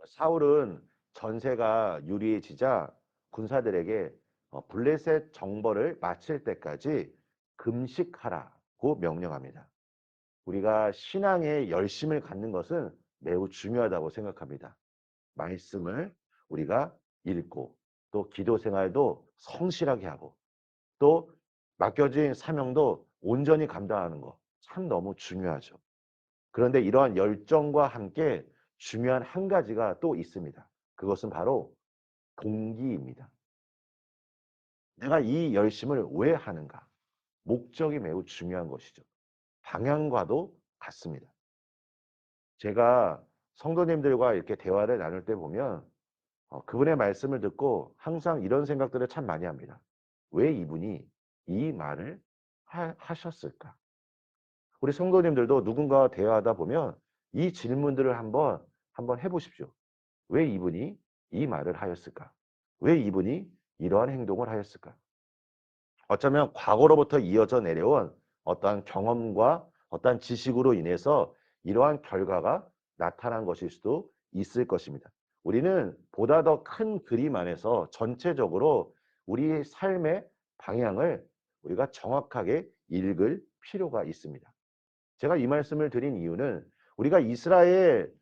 사울은 전세가 유리해지자 군사들에게 블레셋 정벌을 마칠 때까지 금식하라고 명령합니다. 우리가 신앙에 열심을 갖는 것은 매우 중요하다고 생각합니다. 말씀을 우리가 읽고 또 기도 생활도 성실하게 하고 또 맡겨진 사명도 온전히 감당하는 거 참 너무 중요하죠. 그런데 이러한 열정과 함께 중요한 한 가지가 또 있습니다. 그것은 바로 동기입니다. 내가 이 열심을 왜 하는가? 목적이 매우 중요한 것이죠. 방향과도 같습니다. 제가 성도님들과 이렇게 대화를 나눌 때 보면 그분의 말씀을 듣고 항상 이런 생각들을 참 많이 합니다. 왜 이분이 이 말을 하셨을까? 우리 성도님들도 누군가와 대화하다 보면 이 질문들을 한번 해보십시오. 왜 이분이 이 말을 하였을까? 왜 이분이 이러한 행동을 하였을까? 어쩌면 과거로부터 이어져 내려온 어떠한 경험과 어떠한 지식으로 인해서 이러한 결과가 나타난 것일 수도 있을 것입니다. 우리는 보다 더 큰 그림 안에서 전체적으로 우리의 삶의 방향을 우리가 정확하게 읽을 필요가 있습니다. 제가 이 말씀을 드린 이유는 우리가 이스라엘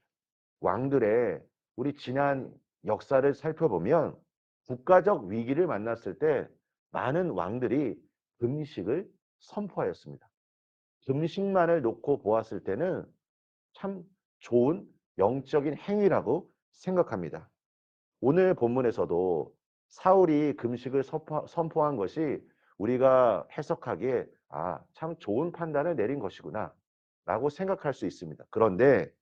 왕들의 우리 지난 역사를 살펴보면 국가적 위기를 만났을 때 많은 왕들이 금식을 선포하였습니다. 금식만을 놓고 보았을 때는 참 좋은 영적인 행위라고 생각합니다. 오늘 본문에서도 사울이 금식을 선포한 것이 우리가 해석하기에 참 좋은 판단을 내린 것이구나 라고 생각할 수 있습니다. 그런데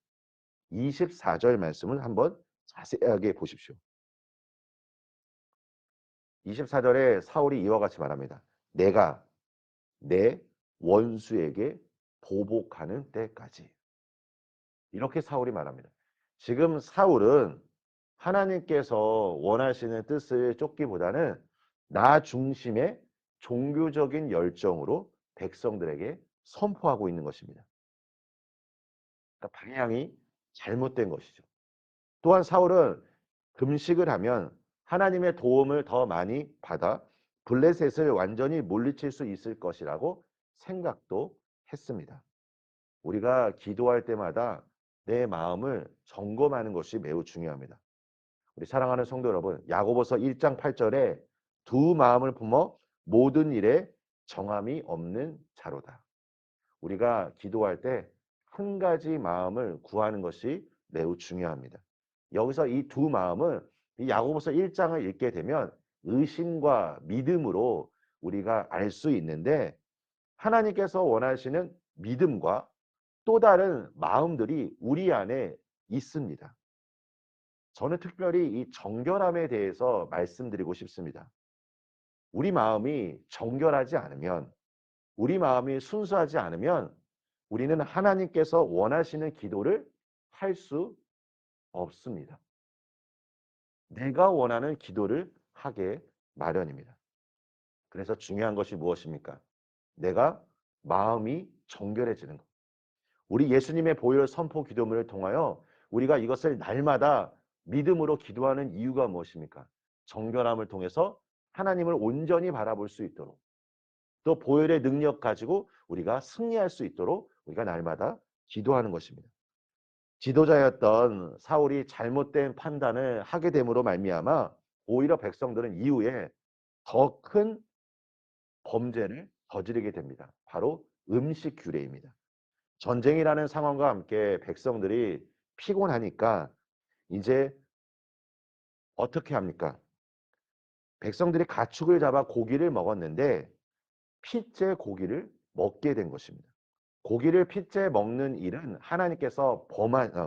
24절 말씀을 한번 자세하게 보십시오. 24절에 사울이 이와 같이 말합니다. 내가 내 원수에게 보복하는 때까지. 이렇게 사울이 말합니다. 지금 사울은 하나님께서 원하시는 뜻을 쫓기보다는 나 중심의 종교적인 열정으로 백성들에게 선포하고 있는 것입니다. 그러니까 방향이 잘못된 것이죠. 또한 사울은 금식을 하면 하나님의 도움을 더 많이 받아 블레셋을 완전히 물리칠 수 있을 것이라고 생각도 했습니다. 우리가 기도할 때마다 내 마음을 점검하는 것이 매우 중요합니다. 우리 사랑하는 성도 여러분, 야고보서 1장 8절에 두 마음을 품어 모든 일에 정함이 없는 자로다. 우리가 기도할 때 한 가지 마음을 구하는 것이 매우 중요합니다. 여기서 이 두 마음은 이 야고보서 1장을 읽게 되면 의심과 믿음으로 우리가 알 수 있는데 하나님께서 원하시는 믿음과 또 다른 마음들이 우리 안에 있습니다. 저는 특별히 이 정결함에 대해서 말씀드리고 싶습니다. 우리 마음이 정결하지 않으면, 우리 마음이 순수하지 않으면 우리는 하나님께서 원하시는 기도를 할 수 없습니다. 내가 원하는 기도를 하게 마련입니다. 그래서 중요한 것이 무엇입니까? 내가 마음이 정결해지는 것. 우리 예수님의 보혈 선포 기도문을 통하여 우리가 이것을 날마다 믿음으로 기도하는 이유가 무엇입니까? 정결함을 통해서 하나님을 온전히 바라볼 수 있도록 또 보혈의 능력 가지고 우리가 승리할 수 있도록 우리가 날마다 기도하는 것입니다. 지도자였던 사울이 잘못된 판단을 하게 됨으로 말미암아 오히려 백성들은 이후에 더 큰 범죄를 저지르게 됩니다. 바로 음식 규례입니다. 전쟁이라는 상황과 함께 백성들이 피곤하니까 이제 어떻게 합니까? 백성들이 가축을 잡아 고기를 먹었는데 피째 고기를 먹게 된 것입니다. 고기를 피째 먹는 일은 하나님께서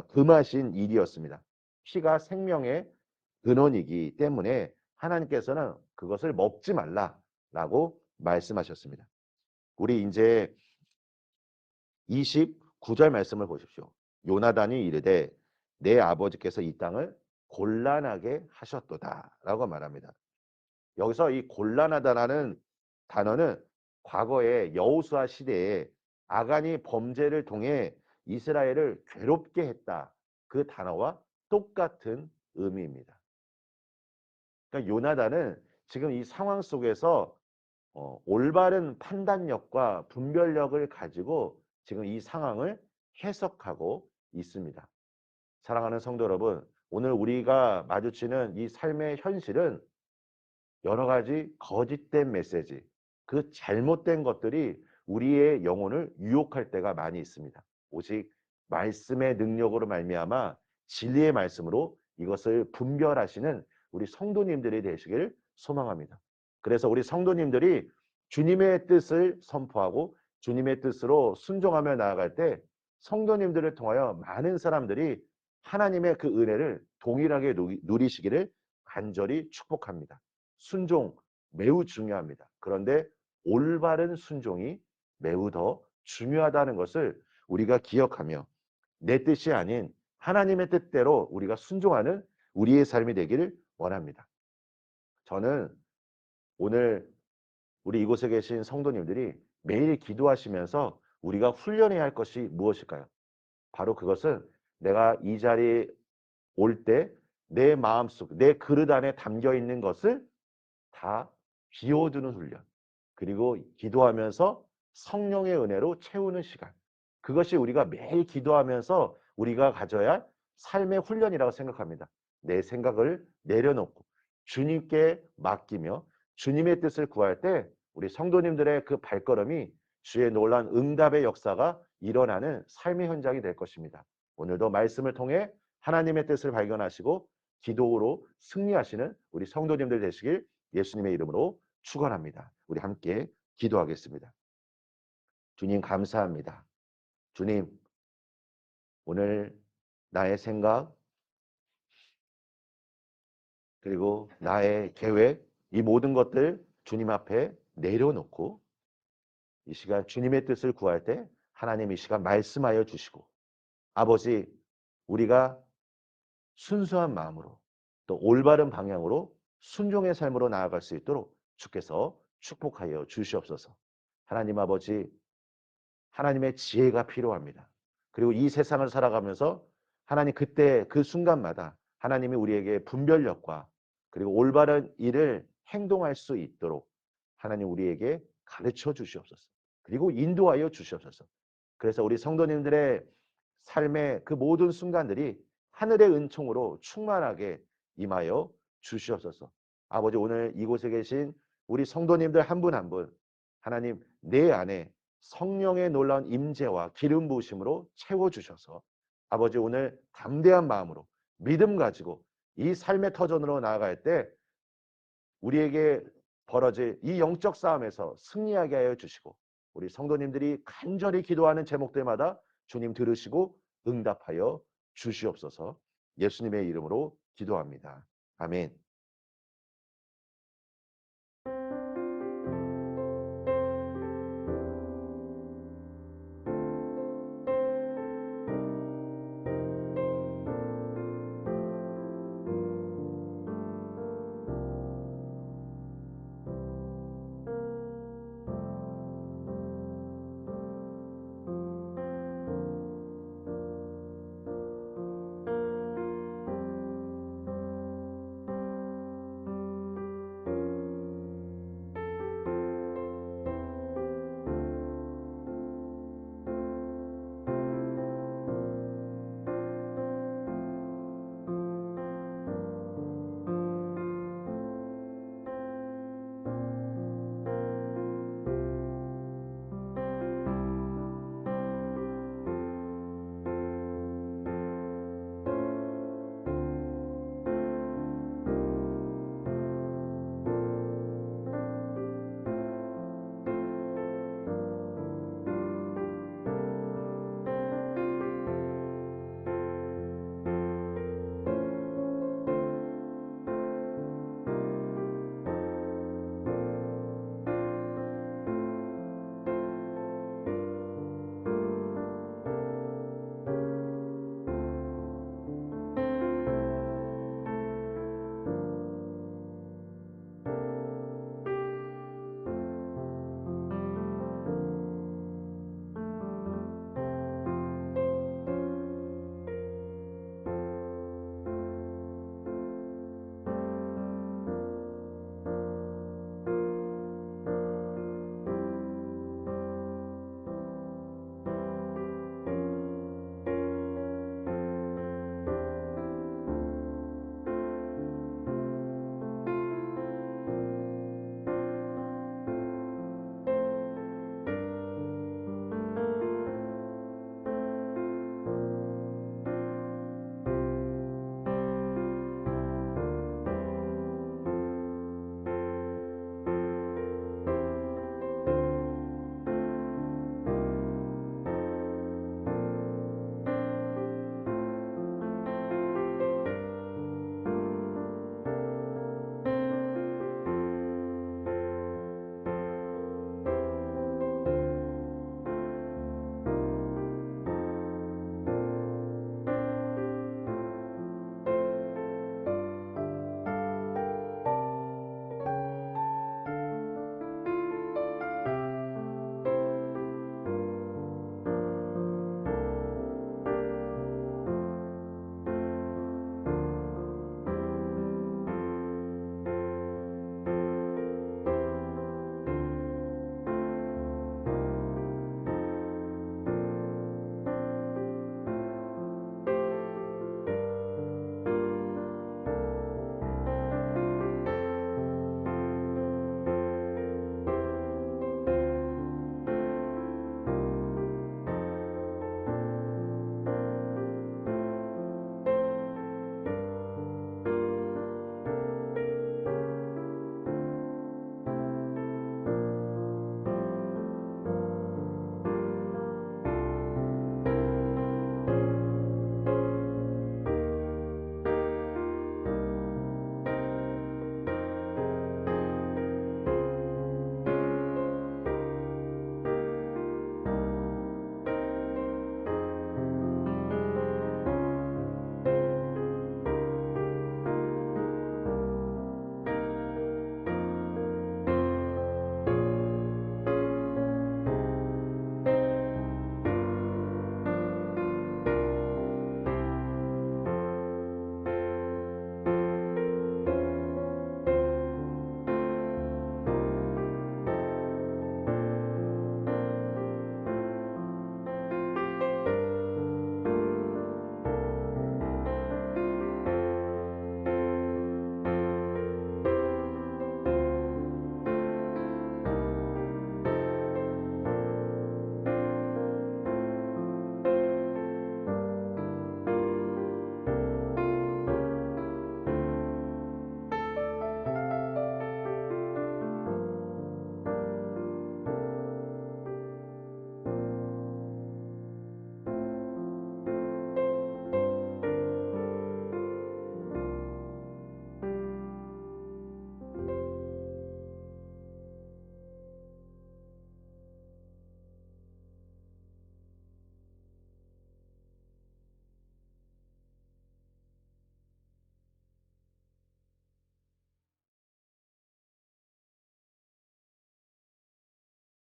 금하신 일이었습니다. 피가 생명의 근원이기 때문에 하나님께서는 그것을 먹지 말라라고 말씀하셨습니다. 우리 이제 29절 말씀을 보십시오. 요나단이 이르되 내 아버지께서 이 땅을 곤란하게 하셨도다라고 말합니다. 여기서 이 곤란하다라는 단어는 과거의 여호수아 시대에 아간이 범죄를 통해 이스라엘을 괴롭게 했다. 그 단어와 똑같은 의미입니다. 그러니까 요나단은 지금 이 상황 속에서 올바른 판단력과 분별력을 가지고 지금 이 상황을 해석하고 있습니다. 사랑하는 성도 여러분, 오늘 우리가 마주치는 이 삶의 현실은 여러 가지 거짓된 메시지, 그 잘못된 것들이 우리의 영혼을 유혹할 때가 많이 있습니다. 오직 말씀의 능력으로 말미암아 진리의 말씀으로 이것을 분별하시는 우리 성도님들이 되시길 소망합니다. 그래서 우리 성도님들이 주님의 뜻을 선포하고 주님의 뜻으로 순종하며 나아갈 때 성도님들을 통하여 많은 사람들이 하나님의 그 은혜를 동일하게 누리시기를 간절히 축복합니다. 순종 매우 중요합니다. 그런데 올바른 순종이 매우 더 중요하다는 것을 우리가 기억하며 내 뜻이 아닌 하나님의 뜻대로 우리가 순종하는 우리의 삶이 되기를 원합니다. 저는 오늘 우리 이곳에 계신 성도님들이 매일 기도하시면서 우리가 훈련해야 할 것이 무엇일까요? 바로 그것은 내가 이 자리에 올 때 내 마음속, 내 그릇 안에 담겨 있는 것을 다 비워두는 훈련. 그리고 기도하면서 성령의 은혜로 채우는 시간. 그것이 우리가 매일 기도하면서 우리가 가져야 할 삶의 훈련이라고 생각합니다. 내 생각을 내려놓고 주님께 맡기며 주님의 뜻을 구할 때 우리 성도님들의 그 발걸음이 주의 놀라운 응답의 역사가 일어나는 삶의 현장이 될 것입니다. 오늘도 말씀을 통해 하나님의 뜻을 발견하시고 기도로 승리하시는 우리 성도님들 되시길 예수님의 이름으로 축원합니다. 우리 함께 기도하겠습니다. 주님 감사합니다. 주님, 오늘 나의 생각 그리고 나의 계획 이 모든 것들 주님 앞에 내려놓고 이 시간 주님의 뜻을 구할 때 하나님 이 시간 말씀하여 주시고 아버지 우리가 순수한 마음으로 또 올바른 방향으로 순종의 삶으로 나아갈 수 있도록 주께서 축복하여 주시옵소서. 하나님 아버지 하나님의 지혜가 필요합니다. 그리고 이 세상을 살아가면서 하나님 그때 그 순간마다 하나님이 우리에게 분별력과 그리고 올바른 일을 행동할 수 있도록 하나님 우리에게 가르쳐 주시옵소서. 그리고 인도하여 주시옵소서. 그래서 우리 성도님들의 삶의 그 모든 순간들이 하늘의 은총으로 충만하게 임하여 주시옵소서. 아버지 오늘 이곳에 계신 우리 성도님들 한 분 한 분 하나님 내 안에 성령의 놀라운 임재와 기름 부으심으로 채워주셔서 아버지 오늘 담대한 마음으로 믿음 가지고 이 삶의 터전으로 나아갈 때 우리에게 벌어질 이 영적 싸움에서 승리하게 하여 주시고 우리 성도님들이 간절히 기도하는 제목들마다 주님 들으시고 응답하여 주시옵소서. 예수님의 이름으로 기도합니다. 아멘.